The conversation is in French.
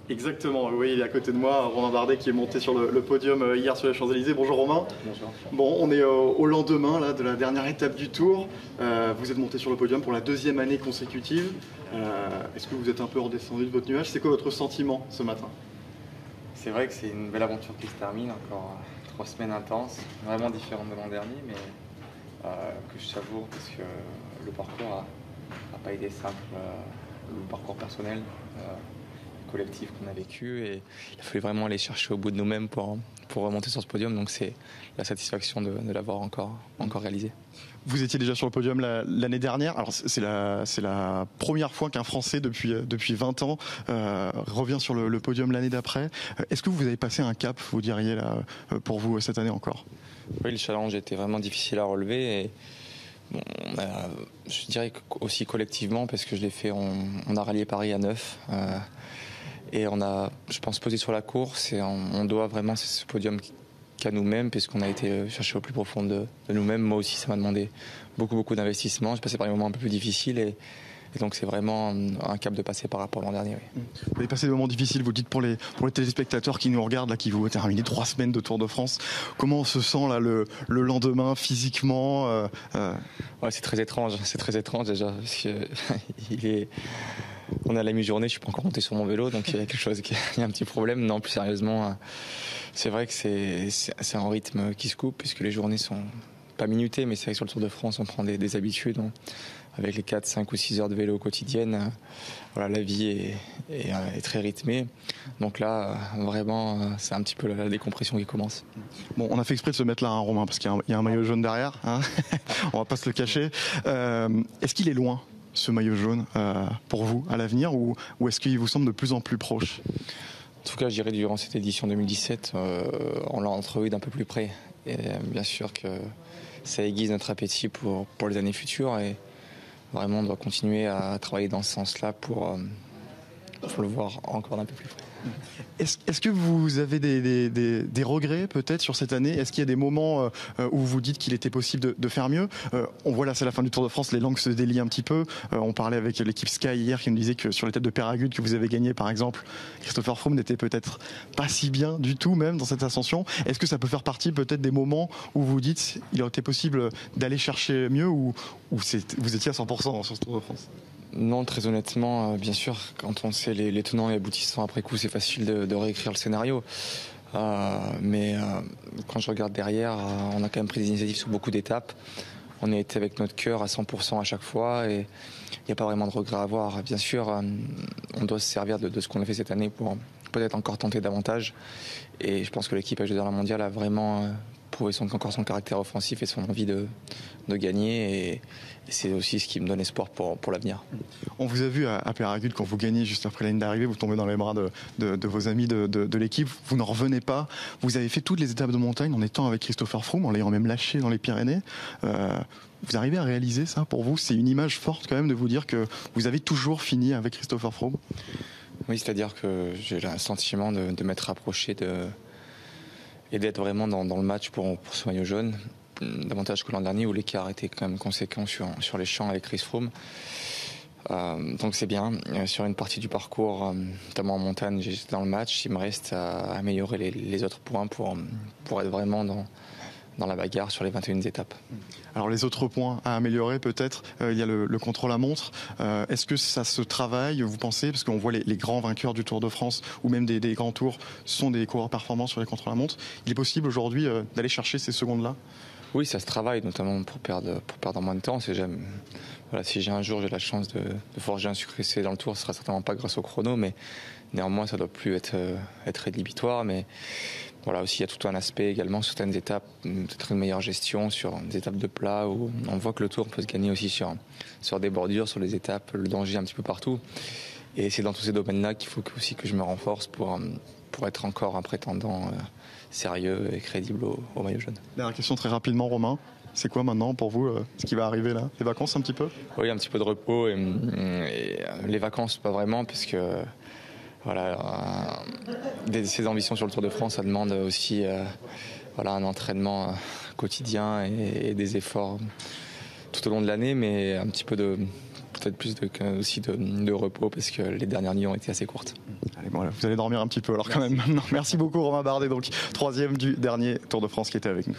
Exactement, oui, il est à côté de moi, Romain Bardet qui est monté sur le podium hier sur les Champs-Élysées. Bonjour Romain. Bonjour. Bon, on est au lendemain là, de la dernière étape du Tour. Vous êtes monté sur le podium pour la deuxième année consécutive. Est-ce que vous êtes un peu redescendu de votre nuage? C'est quoi votre sentiment ce matin? C'est vrai que c'est une belle aventure qui se termine, encore 3 semaines intenses, vraiment différentes de l'an dernier, mais que je savoure parce que le parcours n'a pas été simple, le parcours personnel, collectif qu'on a vécu, et il a fallu vraiment aller chercher au bout de nous-mêmes pour remonter sur ce podium, donc c'est la satisfaction de l'avoir encore réalisé. Vous étiez déjà sur le podium l'année dernière. Alors c'est la première fois qu'un Français depuis 20 ans revient sur le podium l'année d'après. Est-ce que vous avez passé un cap, vous diriez, là, pour vous cette année encore? Oui, le challenge était vraiment difficile à relever, et bon, je dirais aussi collectivement, parce que je l'ai fait, on a rallié Paris à 9. Et on a, je pense, posé sur la course, et on doit vraiment ce podium qu'à nous-mêmes, puisqu'on a été chercher au plus profond de nous-mêmes. Moi aussi, ça m'a demandé beaucoup d'investissement. J'ai passé par des moments un peu plus difficiles, et donc c'est vraiment un cap de passer par rapport à l'an dernier. Oui. Vous avez passé des moments difficiles, vous dites, pour les téléspectateurs qui nous regardent, là, qui vous terminez 3 semaines de Tour de France. Comment on se sent là le lendemain physiquement? Ouais, c'est très étrange déjà, parce que on est à la mi-journée, je suis pas encore monté sur mon vélo, donc il y a quelque chose, il y a un petit problème. Non, plus sérieusement, c'est vrai que c'est un rythme qui se coupe, puisque les journées sont pas minutées, mais c'est vrai que sur le Tour de France, on prend des habitudes. Avec les 4, 5 ou 6 heures de vélo quotidiennes, voilà, la vie est très rythmée. Donc là, vraiment, c'est un petit peu la décompression qui commence. Bon, on a fait exprès de se mettre là, hein, Romain, parce qu'il y a un maillot jaune derrière, hein. On va pas se le cacher. Est-ce qu'il est loin, ce maillot jaune, pour vous, à l'avenir, ou est-ce qu'il vous semble de plus en plus proche? En tout cas, je dirais durant cette édition 2017, on l'a entrevu d'un peu plus près. Et bien sûr que ça aiguise notre appétit pour les années futures, et vraiment on doit continuer à travailler dans ce sens-là pour le voir encore d'un peu plus près. Est-ce que vous avez des regrets peut-être sur cette année? Est-ce qu'il y a des moments où vous dites qu'il était possible de faire mieux? On voit là, c'est la fin du Tour de France, les langues se délient un petit peu. On parlait avec l'équipe Sky hier qui nous disait que sur l'étape de Péragude que vous avez gagné par exemple, Christopher Froome n'était peut-être pas si bien du tout même dans cette ascension. Est-ce que ça peut faire partie peut-être des moments où vous dites il aurait été possible d'aller chercher mieux, ou vous étiez à 100% sur ce Tour de France? Non, très honnêtement, bien sûr, quand on sait les tenants et aboutissants après coup, c'est facile de réécrire le scénario. Mais quand je regarde derrière, on a quand même pris des initiatives sur beaucoup d'étapes. On a été avec notre cœur à 100% à chaque fois, et il n'y a pas vraiment de regret à avoir. Bien sûr, on doit se servir de ce qu'on a fait cette année pour peut-être encore tenter davantage. Et je pense que l'équipe AG2R Mondial a vraiment prouvé encore son caractère offensif et son envie de gagner, et c'est aussi ce qui me donne espoir pour l'avenir. On vous a vu à Péragude quand vous gagnez juste après la ligne d'arrivée, vous tombez dans les bras de vos amis de l'équipe, vous n'en revenez pas, vous avez fait toutes les étapes de montagne en étant avec Christopher Froome, en l'ayant même lâché dans les Pyrénées. Vous arrivez à réaliser ça pour vous? C'est une image forte quand même de vous dire que vous avez toujours fini avec Christopher Froome? Oui, c'est-à-dire que j'ai le sentiment de m'être rapproché et d'être vraiment dans le match pour ce maillot jaune, davantage que l'an dernier où l'écart était quand même conséquent sur les champs avec Chris Froome. Donc c'est bien. Sur une partie du parcours, notamment en montagne, j'étais dans le match. Il me reste à améliorer les autres points pour être vraiment dans la bagarre sur les 21 étapes. Alors les autres points à améliorer peut-être, il y a le contrôle à montre. Est-ce que ça se travaille, vous pensez? Parce qu'on voit les grands vainqueurs du Tour de France ou même des grands tours sont des coureurs performants sur les contrôles à montre. Il est possible aujourd'hui d'aller chercher ces secondes-là? Oui, ça se travaille, notamment pour perdre moins de temps. Voilà, si j'ai un jour j'ai la chance de forger un succès dans le Tour, ce sera certainement pas grâce au chrono, mais néanmoins ça doit plus être rédhibitoire. Mais voilà, aussi il y a tout un aspect également sur certaines étapes, peut-être une meilleure gestion sur des étapes de plat où on voit que le Tour peut se gagner aussi sur des bordures, sur les étapes, le danger un petit peu partout. Et c'est dans tous ces domaines-là qu'il faut aussi que je me renforce pour être encore un prétendant sérieux et crédible au maillot jaune. Dernière question très rapidement, Romain. C'est quoi maintenant pour vous ce qui va arriver là? Les vacances un petit peu? Oui, un petit peu de repos, et les vacances pas vraiment, puisque voilà, ces ambitions sur le Tour de France, ça demande aussi un entraînement quotidien et des efforts tout au long de l'année, mais un petit peu peut-être plus aussi de repos parce que les dernières nuits ont été assez courtes. Allez, bon, vous allez dormir un petit peu alors quand même maintenant. Merci beaucoup Romain Bardet, donc 3e du dernier Tour de France qui était avec nous.